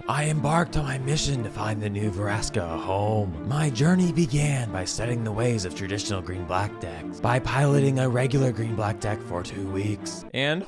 I embarked on my mission to find the new Vraska a home. My journey began by studying the ways of traditional green-black decks, by piloting a regular green-black deck for 2 weeks. And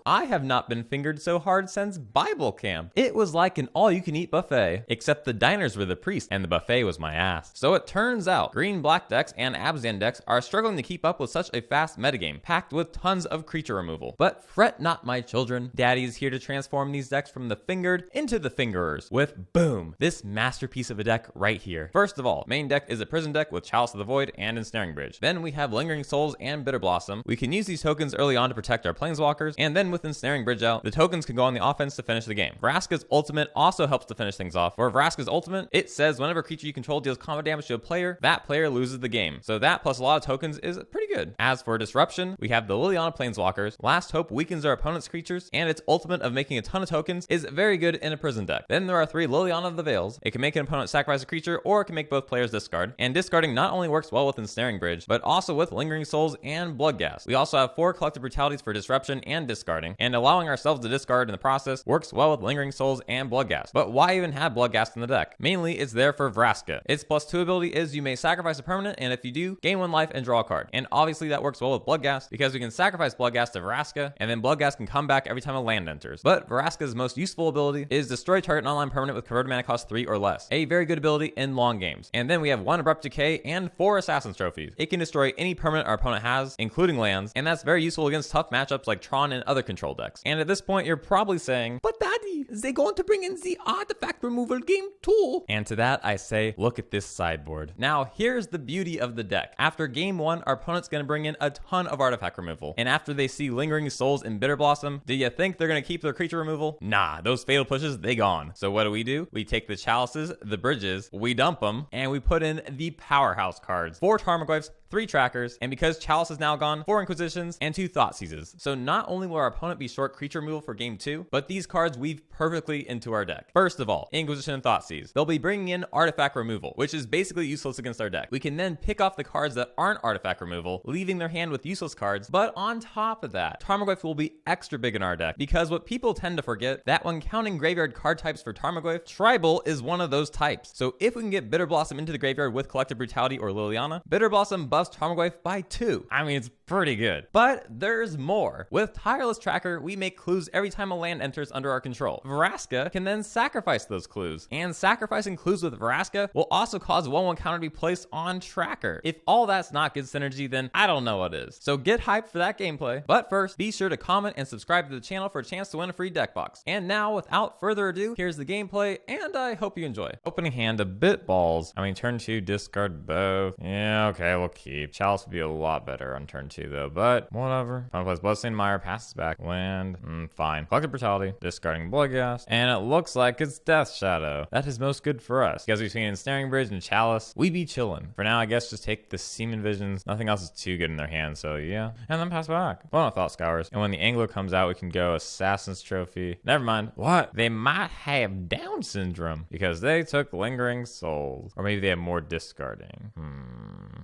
I have not been fingered so hard since Bible camp. It was like an all-you-can-eat buffet, except the diners were the priest and the buffet was my ass. So it turns out, green-black decks and Abzan decks are struggling to keep up with such a fast metagame, packed with tons of creature removal. But fret not, my children. Daddy is here to transform these decks from the fingered into the fingerers with, boom, this masterpiece of a deck right here. First of all, main deck is a prison deck with Chalice of the Void and Ensnaring Bridge. Then we have Lingering Souls and Bitterblossom. We can use these tokens early on to protect our Planeswalkers, and then with Ensnaring Bridge out, the tokens can go on the offense to finish the game. Vraska's ultimate also helps to finish things off. For Vraska's ultimate, it says whenever a creature you control deals combat damage to a player, that player loses the game. So that plus a lot of tokens is pretty good. As for disruption, we have the Liliana Planeswalkers. Last Hope weakens our opponent's creatures, and its ultimate of making a ton of tokens is very good in a prison deck. Then there are 3 Liliana of the Veils. It can make an opponent sacrifice a creature, or it can make both players discard. And discarding not only works well with Ensnaring Bridge, but also with Lingering Souls and Bloodghast. We also have 4 Collective Brutalities for disruption and discarding, and allowing ourselves to discard in the process works well with Lingering Souls and Bloodghast. But why even have Bloodghast in the deck? Mainly, it's there for Vraska. Its +2 ability is you may sacrifice a permanent, and if you do, gain 1 life and draw a card. And obviously that works well with Bloodghast, because we can sacrifice Bloodghast to Vraska, and then Bloodghast can come back every time a land enters. But Vraska's most useful ability is destroy target non-land permanent with converted mana cost 3 or less. A very good ability in long games. And then we have 1 Abrupt Decay and 4 Assassin's Trophies. It can destroy any permanent our opponent has, including lands, and that's very useful against tough matchups like Tron and other control decks. And at this point, you're probably saying, but Daddy, they going to bring in the artifact removal game too? And to that, I say, look at this sideboard. Now, here's the beauty of the deck. After game 1, our opponent's going to bring in a ton of artifact removal. And after they see Lingering Souls and Bitterblossom, do you think they're going to keep their creature removal? Nah, those fatal pushes, they gone. So what do? We take the Chalices, the Bridges, we dump them, and we put in the powerhouse cards. 4 Tarmogoyfs, 3 Trackers, and because Chalice is now gone, 4 Inquisitions, and 2 Thoughtseizes. So not only will our opponent be short creature removal for game 2, but these cards weave perfectly into our deck. First of all, Inquisition and Thoughtseize. They'll be bringing in artifact removal, which is basically useless against our deck. We can then pick off the cards that aren't artifact removal, leaving their hand with useless cards, but on top of that, Tarmogoyf will be extra big in our deck, because what people tend to forget, that when counting graveyard card types for Tarmogoyf, Tribal is one of those types. So if we can get Bitterblossom into the graveyard with Collective Brutality or Liliana, Bitterblossom buffs Tarmogoyf by 2. I mean, it's pretty good. But there's more. With Tireless Tracker, we make clues every time a land enters under our control. Vraska can then sacrifice those clues, and sacrificing clues with Vraska will also cause 1/1 counter to be placed on Tracker. If all that's not good synergy, then I don't know what is. So get hyped for that gameplay. But first, be sure to comment and subscribe to the channel for a chance to win a free deck box. And now, without further ado, here's the gameplay, and I hope you enjoy. Opening hand, a bit balls. I mean, turn 2, discard both. Yeah, okay, we'll keep. Chalice would be a lot better on turn 2 though, but whatever. Opponent plays Bloodstained Mire, passes back, land, fine. Collective Brutality, discarding Bloodghast, and it looks like it's Death Shadow. That is most good for us, because we've seen Ensnaring Bridge and Chalice, we be chillin'. For now, I guess just take the Seaman Visions. Nothing else is too good in their hand, so yeah. And then pass back. Well, Thought Scours. And when the Angler comes out, we can go Assassin's Trophy. Never mind. What? They might have Down syndrome, because they took Lingering Souls. Or maybe they have more discarding.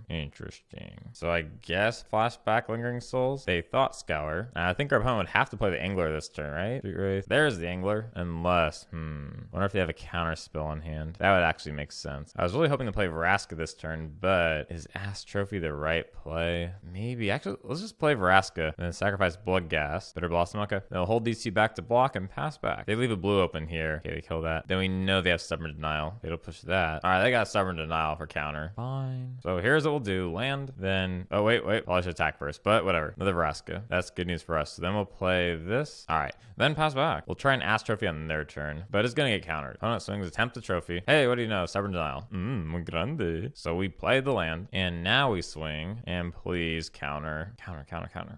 Interesting. So I guess flashback Lingering Souls. They Thought Scour. I think our opponent would have to play the Angler this turn, right? Street Wraith. There's the Angler. Unless, wonder if they have a counter spell on hand. That would actually make sense. I was really hoping to play Vraska this turn, but is Ass Trophy the right play? Maybe. Actually, let's just play Vraska and then sacrifice Bloodghast. Bitterblossom. Okay. They'll hold these 2 back to block and pass back. They leave a blue open here. Okay, they kill that. Then we know they have Stubborn Denial. It'll push that. All right, they got Stubborn Denial for counter. Fine. So here's what we'll do. Land, then... Oh, wait. Probably should attack first, but whatever. Another Vraska. That's good news for us. So then we'll play this. All right. Then pass back. We'll try an Ass Trophy on their turn, but it's going to get countered. Opponent swings, attempt a trophy. Hey, what do you know? Stubborn Denial. Muy grande. So we play the land, and now we swing, and please counter. Counter.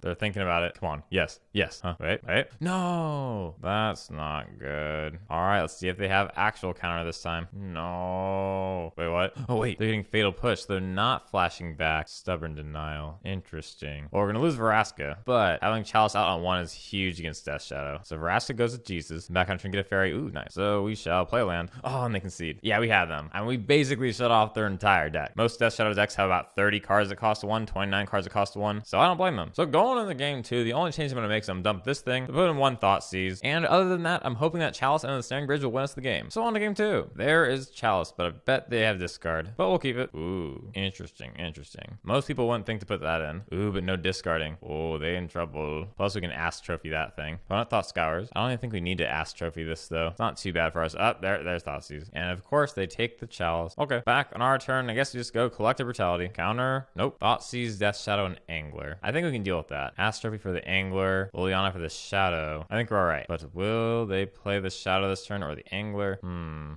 They're thinking about it. Come on. Yes. Huh? Wait. No. That's not good. All right, let's see if they have actual counter this time. No. Wait, what? Oh, wait. They're getting Fatal Push. They're not flashing flashing back, Stubborn Denial. Interesting. Well, we're gonna lose Vraska, but having Chalice out on 1 is huge against Death Shadow. So Vraska goes to Jesus. Back on turn, get a fairy. Ooh, nice. So we shall play land. Oh, and they concede. Yeah, we have them. And we basically shut off their entire deck. Most Death Shadow decks have about 30 cards that cost 1, 29 cards that cost 1. So I don't blame them. So going into game 2, the only change I'm gonna make is I'm dump this thing to put in 1 Thoughtseize. And other than that, I'm hoping that Chalice and the Ensnaring Bridge will win us the game. So on to game 2. There is Chalice, but I bet they have discard. But we'll keep it. Ooh, interesting, interesting. Most people wouldn't think to put that in. Ooh, but no discarding. Oh, they in trouble. Plus we can Ass Trophy that thing. Opponent Thought Scours. I don't even think we need to Ass Trophy this though. It's not too bad for us. There's Thoughtseize. And of course they take the Chalice. Okay, back on our turn. I guess we just go Collective Brutality. Counter. Nope. Thoughtseize, Death Shadow, and Angler. I think we can deal with that. Ass Trophy for the Angler. Liliana for the Shadow. I think we're alright. But will they play the Shadow this turn or the Angler?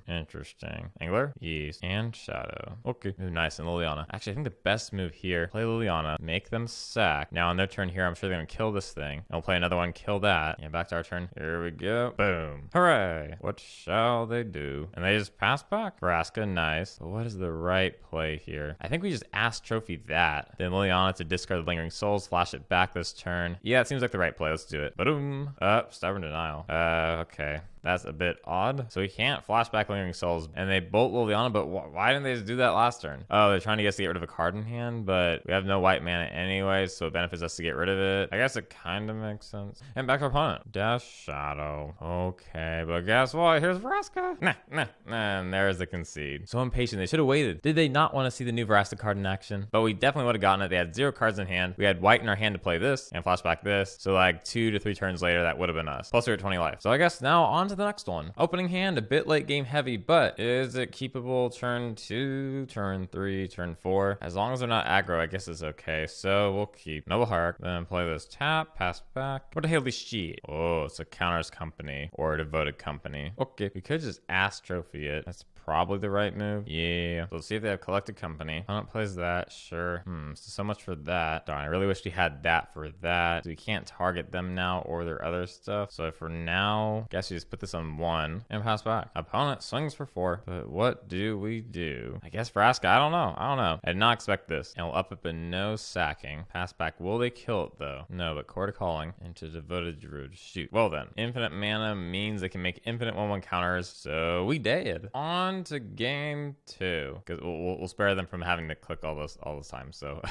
Interesting. Angler? Yes. And Shadow. Okay. Ooh, nice. And Liliana. Actually, I think the best move here, play Liliana, make them sack. Now on their turn here, I'm sure they're gonna kill this thing. And we'll play another one, kill that. Yeah, back to our turn. Here we go. Boom. Hooray. What shall they do? And they just pass back. Vraska, nice. But what is the right play here? I think we just Ass Trophy that. Then Liliana to discard the Lingering Souls, flash it back this turn. Yeah, it seems like the right play. Let's do it. Boom. Stubborn Denial. Okay. That's a bit odd. So we can't flashback Lingering Souls, and they bolt Liliana, but why didn't they just do that last turn? Oh, they're trying to get us to get rid of a card in hand, but we have no white mana anyway, so it benefits us to get rid of it. I guess it kind of makes sense. And back to our opponent. Death Shadow. Okay, but guess what? Here's Vraska. Nah. And there's the concede. So impatient. They should have waited. Did they not want to see the new Vraska card in action? But we definitely would have gotten it. They had 0 cards in hand. We had white in our hand to play this and flashback this. So like 2 to 3 turns later, that would have been us. Plus we're at 20 life. So I guess now on to the next one. Opening hand, a bit late game heavy, but is it keepable turn 2, turn 3, turn 4? As long as they're not aggro, I guess it's okay. So we'll keep Noble Heart, then play this tap, pass back. What the hell is shit? Oh, it's a Counters Company or a Devoted Company. Okay, we could just Ass Trophy it. That's probably the right move. Yeah. So let's see if they have Collected Company. Opponent plays that. Sure. So much for that. Darn, I really wish we had that for that. So we can't target them now or their other stuff. So for now, guess we just put this on 1 and pass back. Opponent swings for 4. But what do we do? I guess Vraska. I don't know. I did not expect this. And we'll up it, but no sacking. Pass back. Will they kill it though? No, but Court of Calling into Devoted Druid. Shoot. Well then, infinite mana means they can make infinite 1/1 counters. So we did. On to game 2, because we'll spare them from having to click all this time. So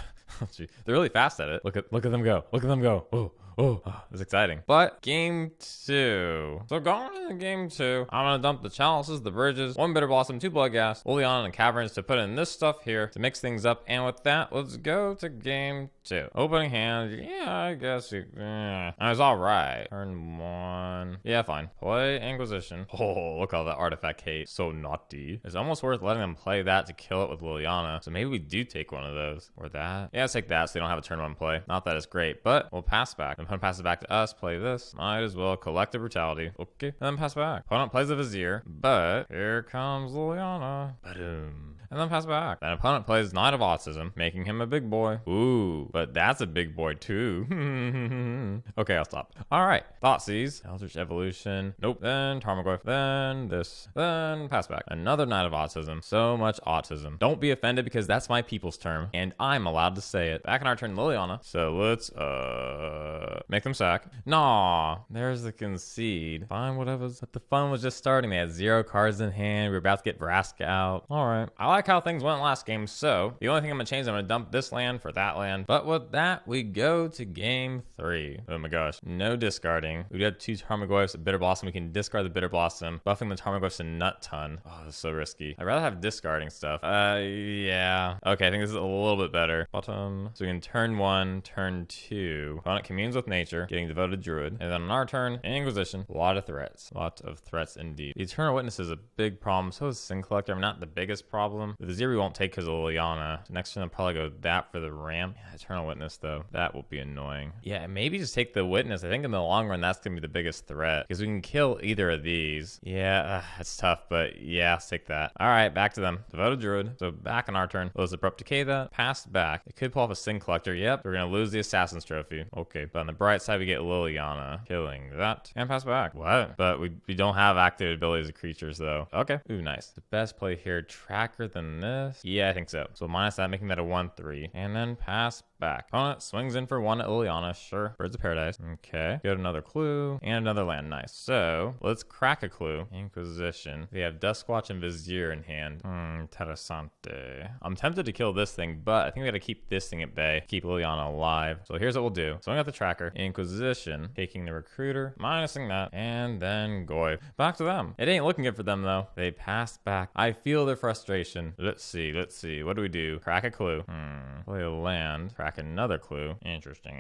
they're really fast at it. Look at them go. Look at them go. Oh, it's exciting. But game 2. So going into game 2, I'm gonna dump the Chalices, the Bridges, 1 Bitterblossom, 2 Bloodghast, Liliana, and Caverns to put in this stuff here to mix things up. And with that, let's go to game 2. Opening hand, yeah, I guess I was all right. Turn 1, yeah, fine. Play Inquisition. Oh, look at all that artifact hate. So naughty. It's almost worth letting them play that to kill it with Liliana. So maybe we do take one of those or that. Yeah, let's take that so they don't have a turn 1 play. Not that it's great, but we'll pass back. Opponent passes back to us, play this. Might as well Collective Brutality. Okay, and then pass back. Opponent plays a Vizier, but here comes Liliana. Ba-doom. And then pass back. Then opponent plays Knight of Autism, making him a big boy. Ooh, but that's a big boy too. Okay, I'll stop. All right, Thoughtseize, Eldritch Evolution. Nope. Then Tarmogoyf. Then this. Then pass back. Another Knight of Autism. So much autism. Don't be offended because that's my people's term, and I'm allowed to say it. Back in our turn, Liliana. So let's make them sack. Nah, there's the concede. Fine, whatever. But the fun was just starting. They had 0 cards in hand. We were about to get Vraska out. All right. I like how things went last game, so the only thing I'm gonna change, I'm gonna dump this land for that land. But with that, we go to game 3. Oh my gosh, no discarding. We have 2 Tarmogoyfs, a Bitterblossom. We can discard the Bitterblossom, buffing the Tarmogoyfs a nut ton. Oh, this is so risky. I'd rather have discarding stuff. Yeah. Okay, I think this is a little bit better. Bottom. So we can turn 1, turn 2. Opponent communes with nature, getting Devoted Druid. And then on our turn, Inquisition. A lot of threats. Lots of threats indeed. The Eternal Witness is a big problem. So is Sin Collector. I'm not the biggest problem. The Vizier we won't take because of Liliana. So next turn I'll probably go that for the ramp. Yeah, Eternal Witness though. That will be annoying. Yeah, maybe just take the Witness. I think in the long run that's going to be the biggest threat. Because we can kill either of these. Yeah, it's tough, but yeah, let's take that. Alright, back to them. Devoted Druid. So back on our turn. Let's Abrupt Decay that. Passed back. It could pull off a Sin Collector. Yep, we're going to lose the Assassin's Trophy. Okay, but on the bright side we get Liliana. Killing that. And pass back. What? But we don't have activated abilities of creatures though. Okay. Ooh, nice. The best play here, Tracker the within this? Yeah, I think so. So minus that, making that a 1/3. And then pass back. Opponent swings in for 1 at Liliana. Sure. Birds of Paradise. Okay. Get another clue. And another land. Nice. So let's crack a clue. Inquisition. We have Duskwatch and Vizier in hand. Interessante. I'm tempted to kill this thing, but I think we gotta keep this thing at bay. Keep Liliana alive. So here's what we'll do. Swing out the tracker. Inquisition. Taking the recruiter. Minusing that. And then Goyf. Back to them. It ain't looking good for them though. They pass back. I feel their frustration. Let's see. What do we do? Crack a clue. Play a land. Crack another clue. Interesting.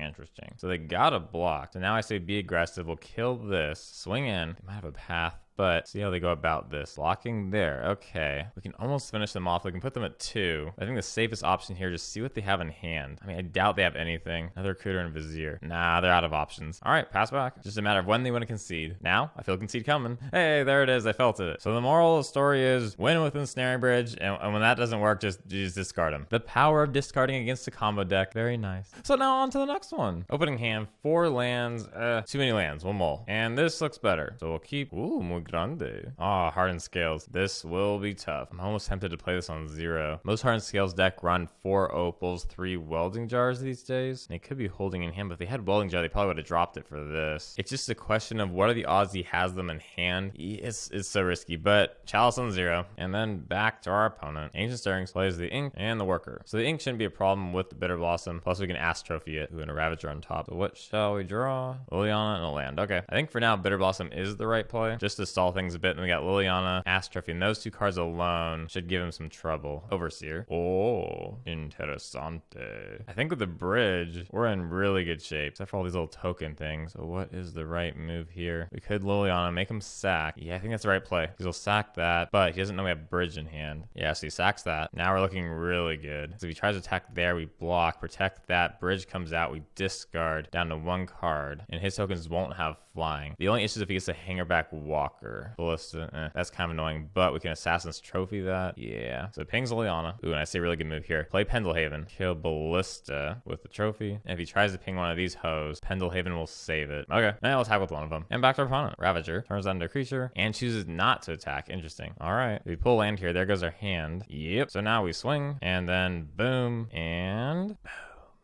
So they got a block. So now I say be aggressive. We'll kill this. Swing in. They might have a path. But see how they go about this. Blocking there. Okay. We can almost finish them off. We can put them at 2. I think the safest option here, just see what they have in hand. I mean, I doubt they have anything. Another recruiter and Vizier. Nah, they're out of options. All right, pass back. Just a matter of when they want to concede. Now, I feel concede coming. Hey, there it is. I felt it. So the moral of the story is win with Ensnaring Bridge. And when that doesn't work, just discard them. The power of discarding against a combo deck. Very nice. So now on to the next one. Opening hand, 4 lands. Too many lands. We'll mull. And this looks better. So we'll keep. Ooh, muy grande. Oh, Hardened Scales. This will be tough. I'm almost tempted to play this on 0. Most Hardened Scales deck run 4 opals, 3 welding jars these days. They could be holding in hand, but if they had welding jar, they probably would have dropped it for this. It's just a question of what are the odds he has them in hand. It's so risky, but Chalice on 0. And then back to our opponent. Ancient Stirrings plays the Ink and the Worker. So the Ink shouldn't be a problem with the Bitterblossom. Plus we can Ass Trophy it. Ooh, and a Ravager on top. So what shall we draw? Liliana and a land. Okay. I think for now, Bitterblossom is the right play. Just to stall things a bit. And we got Liliana, Ass Trophy, and those 2 cards alone should give him some trouble. Overseer. Oh, interessante. I think with the bridge, we're in really good shape, except for all these little token things. So what is the right move here? We could Liliana, make him sack. Yeah, I think that's the right play, because he'll sack that, but he doesn't know we have bridge in hand. Yeah, so he sacks that. Now we're looking really good. So if he tries to attack there, we block, protect that. Bridge comes out, we discard down to 1 card, and his tokens won't have flying. The only issue is if he gets a Hangerback Walker. Ballista, that's kind of annoying, but we can Assassin's Trophy that. Yeah. So pings Liliana. Ooh, and I see a really good move here. Play Pendelhaven. Kill Ballista with the trophy. And if he tries to ping one of these hoes, Pendelhaven will save it. Okay. Now we'll attack with one of them. And back to our opponent. Ravager. Turns that into a creature and chooses not to attack. Interesting. All right. If we pull land here, there goes our hand. Yep. So now we swing and then boom and boom.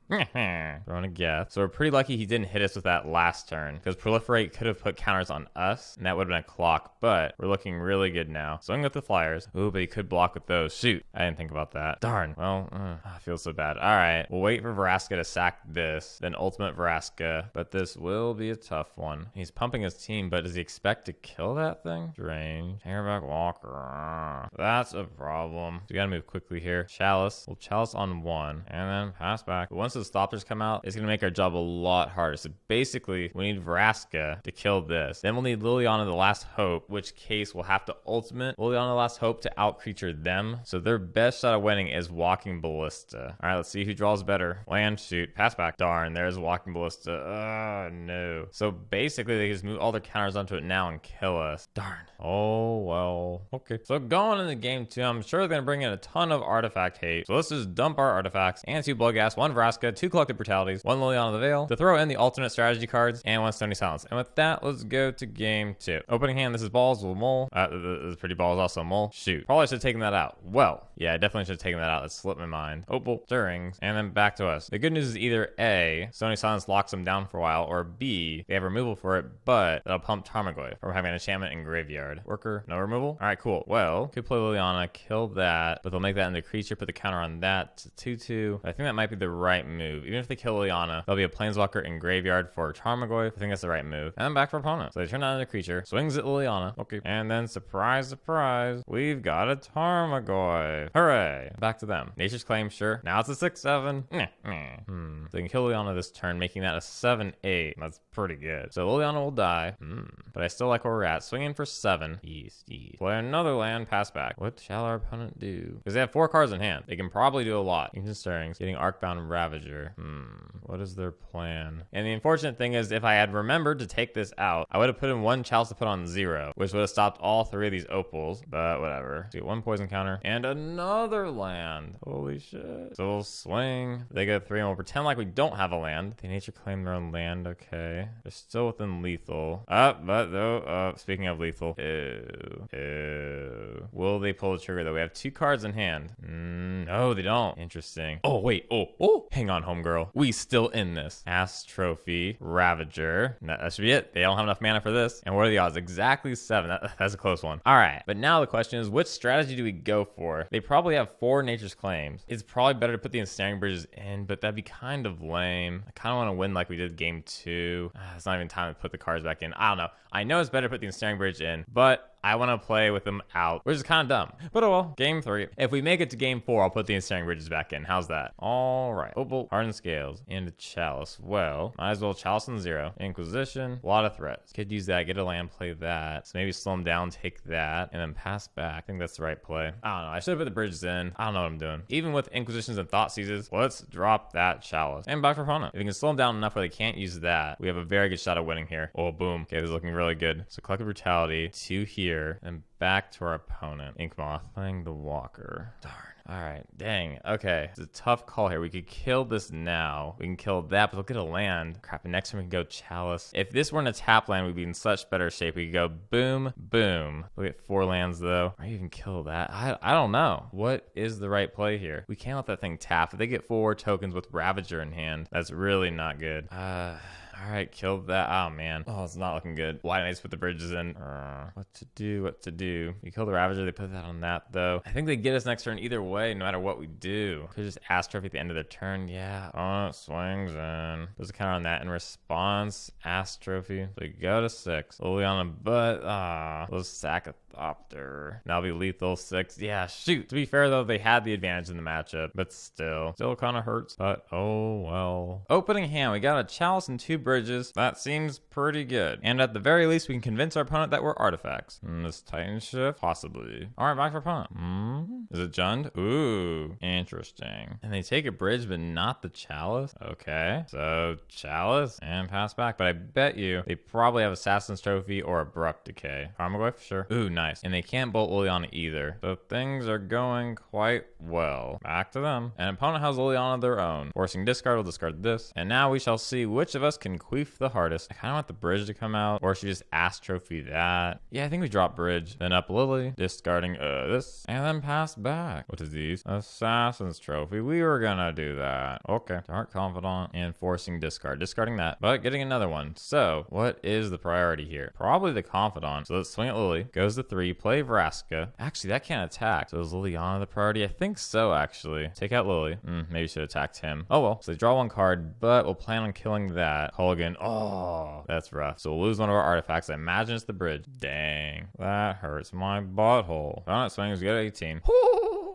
Throwing a guess. So we're pretty lucky he didn't hit us with that last turn, because Proliferate could have put counters on us, and that would have been a clock, but we're looking really good now. Swing with the Flyers. Ooh, but he could block with those. Shoot. I didn't think about that. Darn. Well, I feel so bad. All right. We'll wait for Vraska to sack this, then Ultimate Vraska, but this will be a tough one. He's pumping his team, but does he expect to kill that thing? Strange. Hangerback Walker. That's a problem. So we gotta move quickly here. Chalice. We'll Chalice on 1, and then pass back. But once the stoppers come out, it's gonna make our job a lot harder. So basically, we need Vraska to kill this. Then we'll need Liliana the Last Hope, which case we'll have to ultimate Liliana the Last Hope to out-creature them. So their best shot of winning is Walking Ballista. All right, let's see who draws better. Land, shoot, pass back. Darn, there's Walking Ballista. No. So basically, they just move all their counters onto it now and kill us. Darn. Oh, well. Okay. So going into game 2, I'm sure they're gonna bring in a ton of artifact hate. So let's just dump our artifacts and 2 Bloodghast, 1 Vraska, 2 Collective Brutalities, 1 Liliana the Veil, to throw in the alternate strategy cards, and 1 Stony Silence. And with that, let's go to game 2. Opening hand, this is balls, we'll mull. This is pretty balls, also mull. Shoot. Probably should have taken that out. Well, yeah, I definitely should have taken that out. That slipped my mind. Opal, Stirrings, and then back to us. The good news is either A, Stony Silence locks them down for a while, or B, they have removal for it, but that'll pump Tarmogoyf from having an enchantment in graveyard. Worker, no removal? All right, cool. Well, could play Liliana, kill that, but they'll make that into a creature, put the counter on that to 2/2. I think that might be the right move. Even if they kill Liliana, there'll be a Planeswalker in graveyard for Tarmogoyf. I think that's the right move. And then back to our opponent. So they turn that into a creature, swings at Liliana. Okay. And then surprise, surprise, we've got a Tarmogoyf. Hooray. Back to them. Nature's Claim, sure. Now it's a 6/7. So they can kill Liliana this turn, making that a 7/8. That's pretty good. So Liliana will die. But I still like where we're at. Swinging for 7. East. Play another land, pass back. What shall our opponent do? Because they have 4 cards in hand. They can probably do a lot. Ancient Stirrings, getting Arcbound Ravager. What is their plan? And the unfortunate thing is, if I had remembered to take this out, I would have put in 1 Chalice to put on 0, which would have stopped all 3 of these opals, but whatever. So 1 poison counter and another land. Holy shit. So we'll swing. They go 3 and we'll pretend like we don't have a land. They nature claim their own land. Okay. They're still within lethal. But though, speaking of lethal. Ew. Will they pull the trigger though? We have 2 cards in hand. No, they don't. Interesting. Oh, wait. Oh. Hang on, homegirl. We still in this. Ass Trophy, Ravager. That should be it. They don't have enough mana for this. And what are the odds? Exactly 7. That's a close one. All right. But now the question is, which strategy do we go for? They probably have 4 Nature's Claims. It's probably better to put the Ensnaring Bridges in, but that'd be kind of lame. I kind of want to win like we did game 2. It's not even time to put the cards back in. I don't know. I know it's better to put the Ensnaring Bridge in, but I want to play with them out, which is kind of dumb. But oh well, game 3. If we make it to game 4, I'll put the Ensnaring Bridges back in. How's that? All right. Opal, Hardened Scales, and a Chalice. Well, might as well Chalice on 0. Inquisition, a lot of threats. Could use that, get a land, play that. So maybe slow them down, take that, and then pass back. I think that's the right play. I don't know. I should have put the bridges in. I don't know what I'm doing. Even with Inquisitions and Thoughtseizes, let's drop that Chalice. And back for opponent. If we can slow them down enough where they can't use that, we have a very good shot of winning here. Oh, boom. Okay, this is looking really good. So Collective Brutality, 2 here, and back to our opponent. Yawgmoth playing the Walker. Darn. All right, dang. Okay, it's a tough call here. We could kill this now. We can kill that, but we'll get a land. Crap, and next turn we can go Chalice. If this weren't a tap land, we'd be in such better shape. We could go boom, boom. We'll get 4 lands though. Or even kill that. I don't know. What is the right play here? We can't let that thing tap. If they get 4 tokens with Ravager in hand, that's really not good. All right, killed that. Oh, man. Oh, it's not looking good. Why didn't I just put the bridges in? What to do? We kill the Ravager. They put that on that, though. I think they get us next turn either way, no matter what we do. Could just Ass Trophy at the end of their turn. Yeah. Oh, it swings in. There's a counter on that. In response, Ass Trophy. So we go to 6. Liliana, but, we'll sack a Thopter. That'll be lethal 6. Yeah, shoot. To be fair, though, they had the advantage in the matchup, but still kind of hurts. But, oh, well. Opening hand, we got a Chalice and 2 bridges. That seems pretty good. And at the very least, we can convince our opponent that we're artifacts. This Titan Shift? Possibly. All right, back for opponent. Is it Jund? Ooh, interesting. And they take a bridge, but not the Chalice? Okay. So, Chalice and pass back. But I bet you they probably have Assassin's Trophy or Abrupt Decay. Tarmogoyf? Sure. Ooh, nice. And they can't bolt Liliana either. So things are going quite well. Back to them. And opponent has Liliana of their own. Forcing discard, we'll discard this. And now we shall see which of us can queef the hardest. I kind of want the bridge to come out, or should just Ass Trophy that. Yeah, I think we drop bridge. Then up Lily, discarding this, and then pass back. What is these? Assassin's Trophy. We were gonna do that. Okay. Dark Confidant and forcing discard. Discarding that, but getting another one. So, what is the priority here? Probably the Confidant. So let's swing at Lily. Goes to 3, play Vraska. Actually, that can't attack. So is Liliana the priority? I think so, actually. Take out Lily. Maybe should have attacked him. Oh well. So they draw 1 card, but we'll plan on killing that. Colgan. Oh, that's rough. So we'll lose one of our artifacts. I imagine it's the bridge. Dang. That hurts my butthole. Opponent swings, we get 18.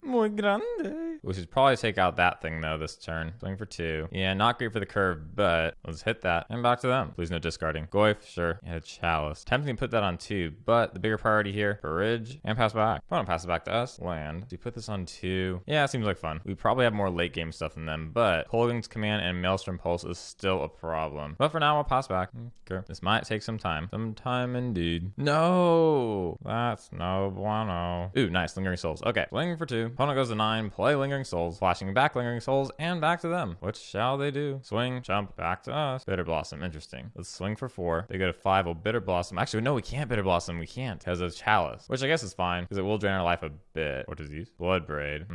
Muy grande. We should probably take out that thing though this turn. Swing for 2. Yeah, not great for the curve, but let's hit that. And back to them. Please no discarding. Goyf, sure. And a Chalice. Tempting to put that on 2, but the bigger priority here, bridge and pass back. Why don't pass it back to us? Land. Do we put this on 2? Yeah, it seems like fun. We probably have more late game stuff than them, but Colgan's Command and Maelstrom Pulse is still a problem. But for now, we'll pass back. Okay. This might take some time. Some time indeed. No! That's no bueno. Ooh, nice. Lingering Souls. Okay. Swing for 2. Opponent goes to 9. Play Lingering Souls. Flashing back Lingering Souls and back to them. What shall they do? Swing, jump, back to us. Bitterblossom. Interesting. Let's swing for 4. They go to 5. We'll Bitterblossom. Actually, no, we can't Bitterblossom. We can't because of Chalice, which I guess is fine because it will drain our life a bit. What is these? Blood Braid.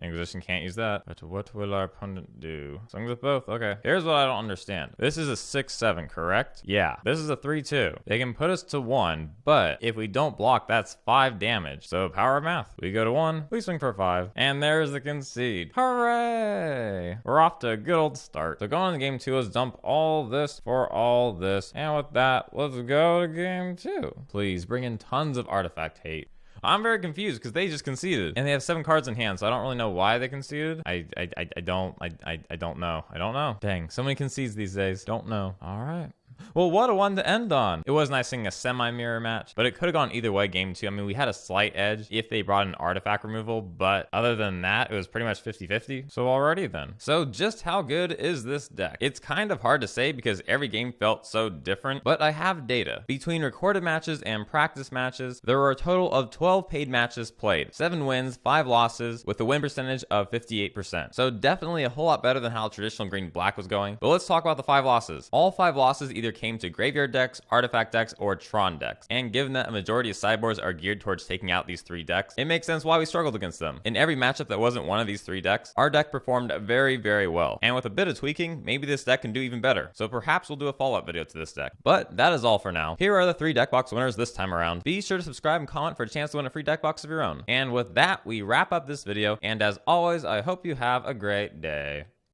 Inquisition can't use that. But what will our opponent do? Swing with both. Okay. Here's what I don't understand. This is a 6-7, correct? Yeah. This is a 3-2. They can put us to 1, but if we don't block, that's 5 damage. So power of math. We go to 1. We swing for 5. And there's the concede. Hooray! We're off to a good old start. So going into game 2, let's dump all this for all this. And with that, let's go to game 2. Please bring in tons of artifact hate. I'm very confused because they just conceded and they have 7 cards in hand, so I don't really know why they conceded. I don't know. Dang, so many concedes these days. Don't know. All right. Well, what a one to end on. It was nice seeing a semi-mirror match, but it could have gone either way game 2. I mean, we had a slight edge if they brought in artifact removal, but other than that, it was pretty much 50-50. So already then. So just how good is this deck? It's kind of hard to say because every game felt so different, but I have data. Between recorded matches and practice matches, there were a total of 12 paid matches played. 7 wins, 5 losses, with a win percentage of 58%. So definitely a whole lot better than how traditional green-black was going. But let's talk about the 5 losses. All 5 losses either either came to graveyard decks, artifact decks, or Tron decks. And given that a majority of sideboards are geared towards taking out these 3 decks, it makes sense why we struggled against them. In every matchup that wasn't one of these 3 decks, our deck performed very, very well. And with a bit of tweaking, maybe this deck can do even better. So perhaps we'll do a follow-up video to this deck. But that is all for now. Here are the 3 deck box winners this time around. Be sure to subscribe and comment for a chance to win a free deck box of your own. And with that, we wrap up this video. And as always, I hope you have a great day.